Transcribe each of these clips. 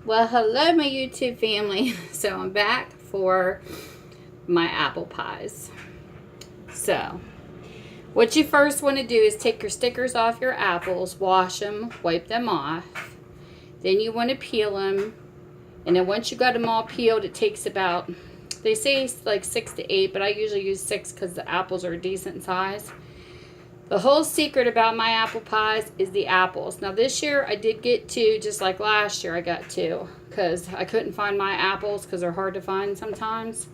Well, hello, my YouTube family. So, I'm back for my apple pies. So, what you first want to do is take your stickers off your apples, wash them, wipe them off. Then you want to peel them. And then once you got them all peeled, it takes about, they say like 6 to 8, but I usually use 6 because the apples are a decent size. The whole secret about my apple pies is the apples. Now this year I did get 2, just like last year I got 2, because I couldn't find my apples because they're hard to find sometimes.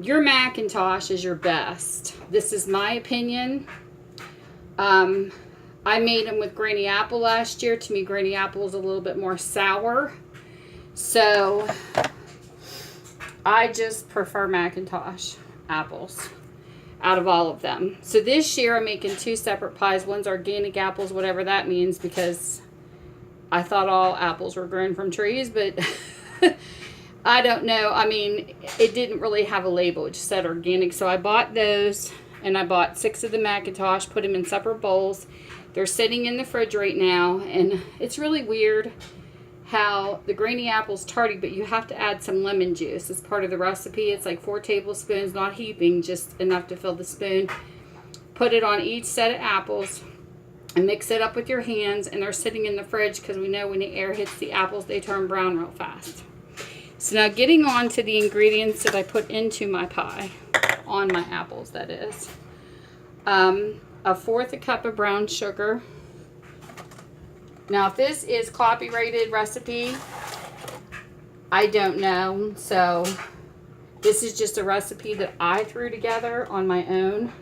Your Macintosh is your best. This is my opinion. I made them with Granny Apple last year. To me, Granny Apple is a little bit more sour. So I just prefer Macintosh apples out of all of them. So this year I'm making 2 separate pies. One's organic apples, whatever that means, because I thought all apples were grown from trees, but I don't know. I mean, it didn't really have a label. It just said organic. So I bought those, and I bought 6 of the Macintosh, put them in separate bowls. They're sitting in the fridge right now, and it's really weird how the Granny Apple's tarty, but you have to add some lemon juice as part of the recipe. It's like 4 tablespoons, not heaping, just enough to fill the spoon. Put it on each set of apples and mix it up with your hands, and they're sitting in the fridge because we know when the air hits the apples, they turn brown real fast. So now getting on to the ingredients that I put into my pie, on my apples that is. 1/4 cup of brown sugar. Now, if this is copyrighted recipe, I don't know. So, this is just a recipe that I threw together on my own.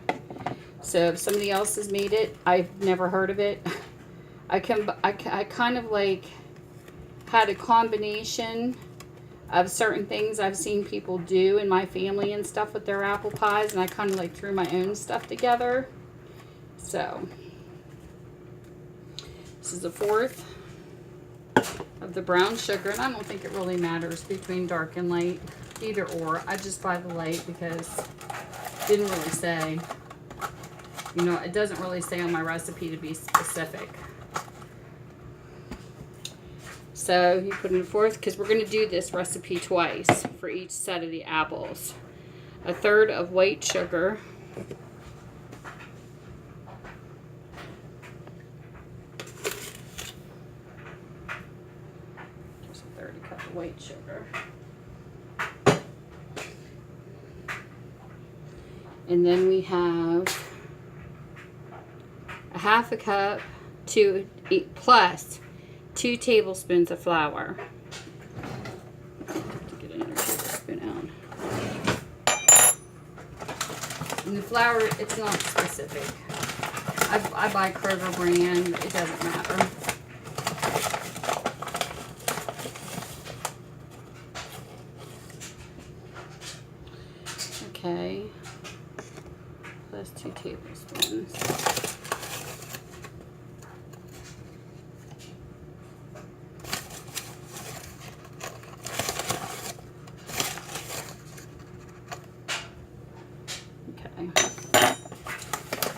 So, if somebody else has made it, I've never heard of it. I kind of like had a combination of certain things I've seen people do in my family and stuff with their apple pies, and I kind of like threw my own stuff together. So, this is 1/4 of the brown sugar, and I don't think it really matters between dark and light, either or. I just buy the light because it didn't really say, you know, it doesn't really say on my recipe to be specific. So you put in 1/4, because we're going to do this recipe twice for each set of the apples. 1/3 of white sugar. White sugar. And then we have 1/2 cup plus 2 tablespoons of flour. Get another tablespoon out. And the flour, it's not specific. I buy Kroger brand. It doesn't matter. Okay, plus 2 tablespoons. Okay,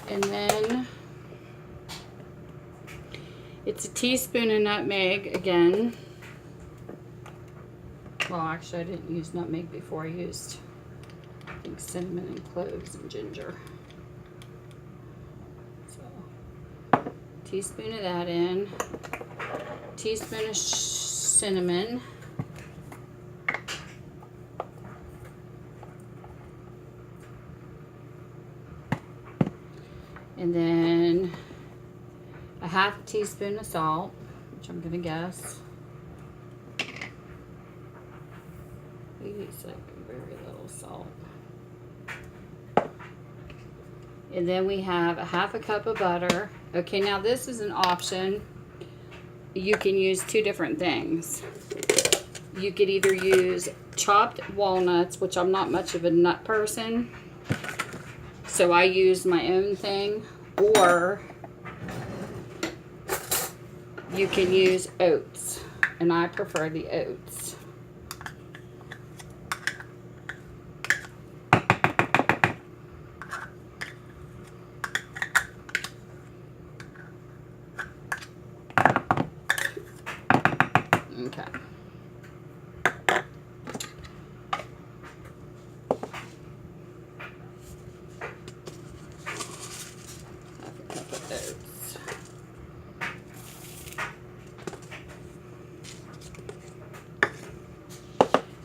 and then it's a teaspoon of nutmeg again. Well, actually, I didn't use nutmeg before. I used cinnamon and cloves and ginger. So, teaspoon of that in. Teaspoon of cinnamon. And then a 1/2 teaspoon of salt, which I'm gonna guess. Maybe it's like very little salt. And then we have 1/2 cup of butter. Okay, now this is an option. You can use 2 different things. You could either use chopped walnuts, which I'm not much of a nut person, so I use my own thing, or you can use oats, and I prefer the oats. Okay.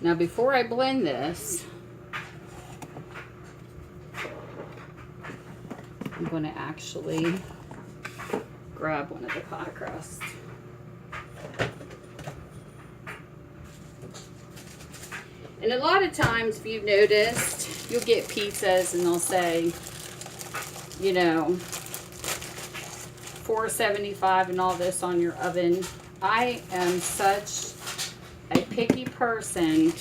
Now before I blend this, I'm going to actually grab one of the pie crusts. And a lot of times, if you've noticed, you'll get pizzas and they'll say, you know, $4.75 and all this on your oven. I am such a picky person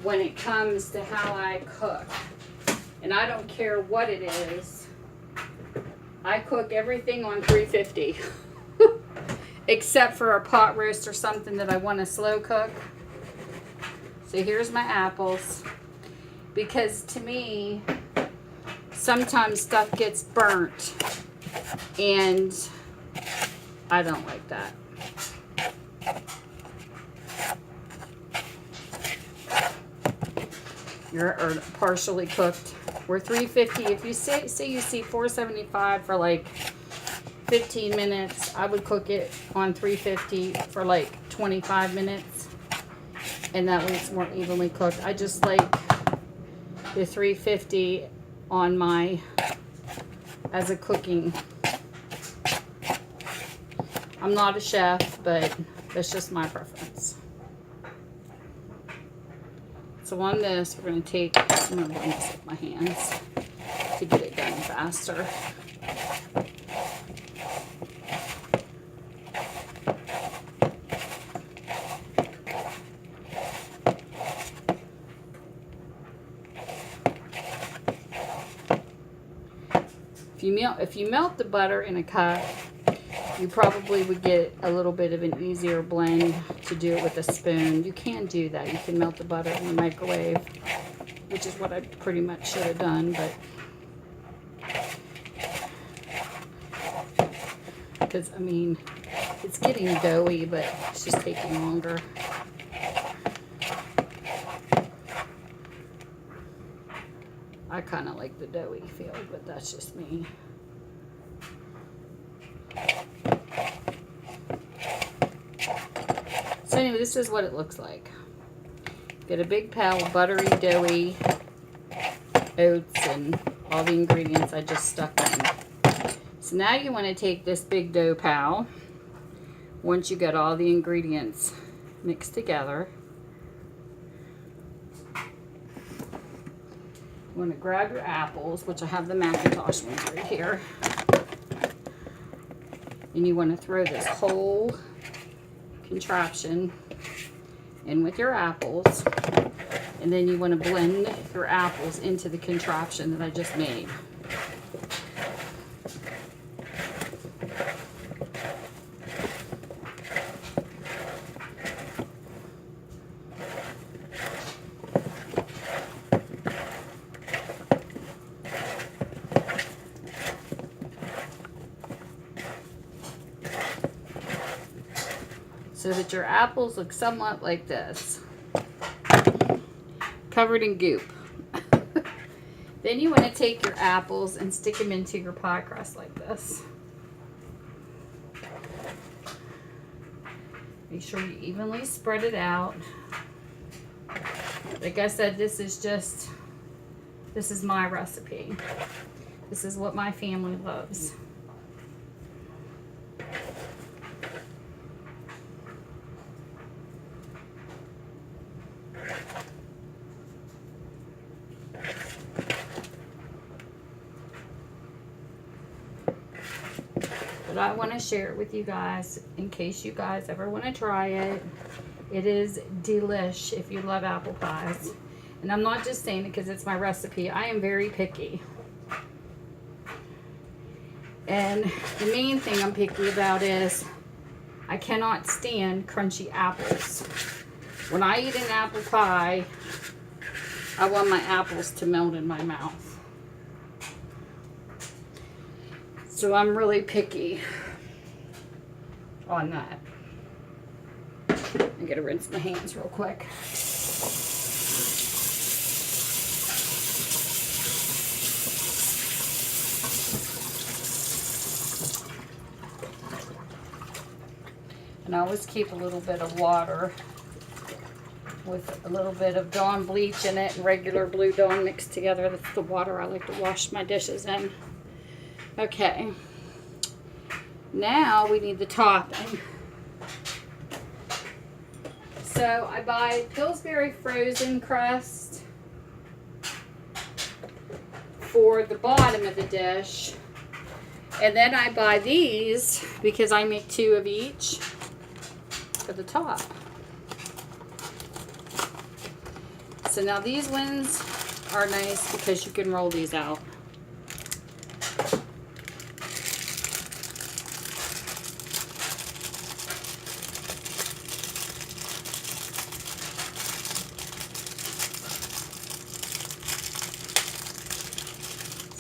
when it comes to how I cook. And I don't care what it is. I cook everything on 350. Except for a pot roast or something that I want to slow cook. So here's my apples. Because to me, sometimes stuff gets burnt. And I don't like that. Or partially cooked. We're 350. If you say you see 475 for like 15 minutes, I would cook it on 350 for like 25 minutes. And that way it's more evenly cooked. I just like the 350 on my, as a cooking. I'm not a chef, but that's just my preference. So on this, we're going to take, I'm going to blend this with my hands to get it done faster. If you melt the butter in a cup, you probably would get a little bit of an easier blend to do it with a spoon. You can do that. You can melt the butter in the microwave, which is what I pretty much should have done, but because, I mean, it's getting doughy, but it's just taking longer. I kind of like the doughy feel, but that's just me. So anyway, this is what it looks like. Get a big pail of buttery, doughy oats and all the ingredients I just stuck in. So now you want to take this big dough pal, once you get all the ingredients mixed together. You want to grab your apples, which I have the McIntosh ones right here. And you want to throw this whole contraption in with your apples. And then you want to blend your apples into the contraption that I just made. So that your apples look somewhat like this, covered in goop. Then you want to take your apples and stick them into your pie crust like this. Make sure you evenly spread it out. Like I said, this is my recipe. This is what my family loves. But I want to share it with you guys in case you guys ever want to try it. It is delish if you love apple pies. And I'm not just saying it because it's my recipe. I am very picky. And the main thing I'm picky about is I cannot stand crunchy apples. When I eat an apple pie, I want my apples to melt in my mouth. So I'm really picky on that. I'm gonna rinse my hands real quick. And I always keep a little bit of water with a little bit of Dawn bleach in it and regular Blue Dawn mixed together. That's the water I like to wash my dishes in. Okay. Now we need the topping. So I buy Pillsbury frozen crust for the bottom of the dish. And then I buy these because I make 2 of each for the top. So now these ones are nice because you can roll these out.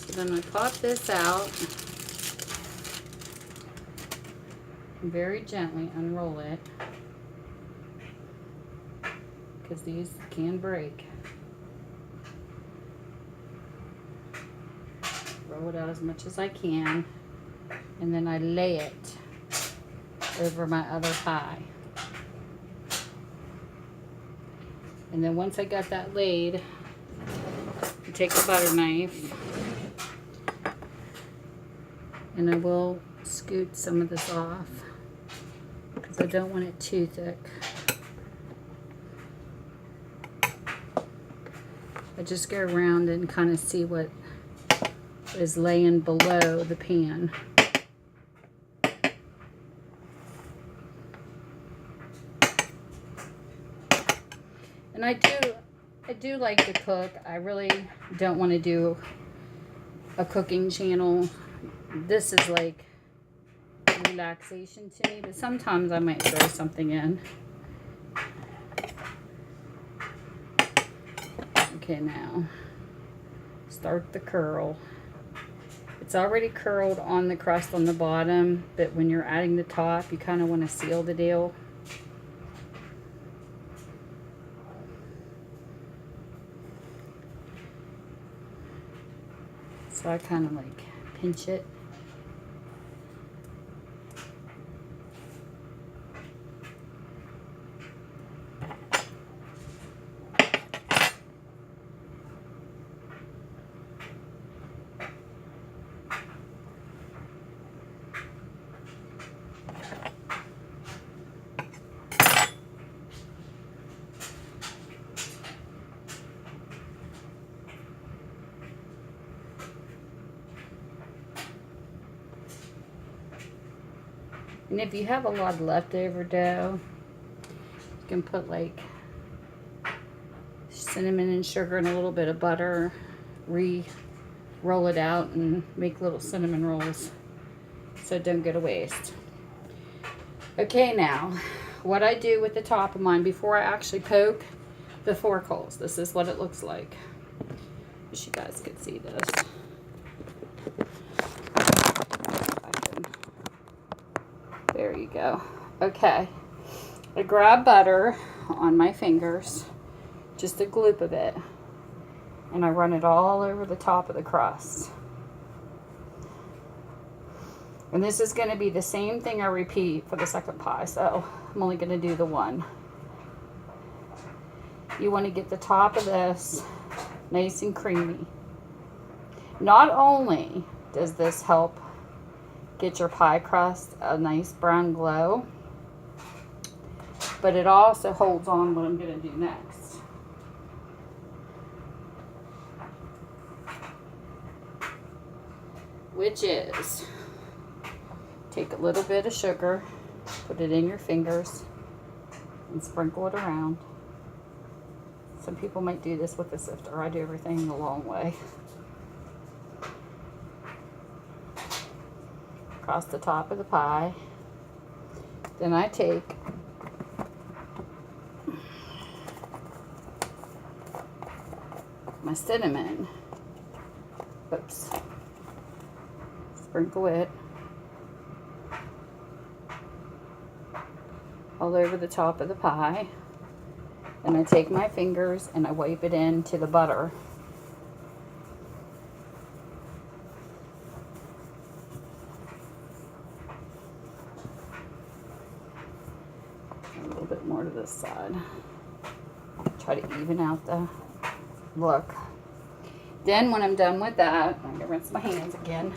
So then I pop this out and very gently unroll it, because these can break. Roll it out as much as I can, and then I lay it over my other pie. And then once I got that laid, I take a butter knife and I will scoot some of this off because I don't want it too thick. I just go around and kind of see what is laying below the pan. And I do like to cook. I really don't want to do a cooking channel. This is like relaxation to me, but sometimes I might throw something in. Okay, now start the curl. It's already curled on the crust on the bottom, but when you're adding the top, you kind of want to seal the deal. So I kind of like pinch it. And if you have a lot of leftover dough, you can put like cinnamon and sugar and a little bit of butter, roll it out and make little cinnamon rolls so it don't go to waste. Okay, now what I do with the top of mine before I actually poke the fork holes, this is what it looks like. Wish you guys could see this. There you go. Okay. I grab butter on my fingers, just a gloop of it, and I run it all over the top of the crust. And this is going to be the same thing I repeat for the second pie, so I'm only going to do the one. You want to get the top of this nice and creamy. Not only does this help get your pie crust a nice brown glow, but it also holds on what I'm going to do next. Which is take a little bit of sugar, put it in your fingers, and sprinkle it around. Some people might do this with a sifter. I do everything the long way. Across the top of the pie. Then I take my cinnamon, oops, sprinkle it all over the top of the pie. Then I take my fingers and I wipe it into the butter. A little bit more to this side. Try to even out the look. Then when I'm done with that, I'm going to rinse my hands again.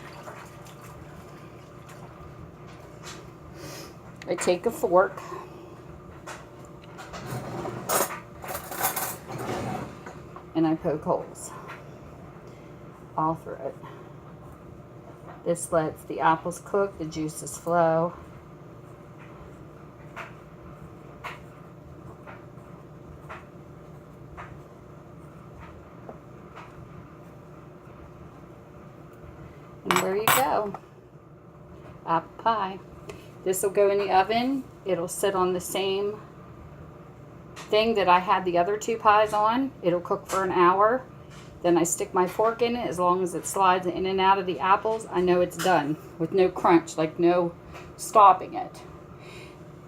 I take a fork and I poke holes all through it. This lets the apples cook, the juices flow. And there you go. Apple pie. This will go in the oven. It'll sit on the same thing that I had the other 2 pies on. It'll cook for an hour. Then I stick my fork in it. As long as it slides in and out of the apples, I know it's done with no crunch, like no stopping it.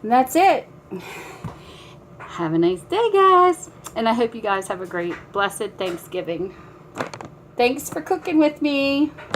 And that's it. Have a nice day, guys. And I hope you guys have a great, blessed Thanksgiving. Thanks for cooking with me.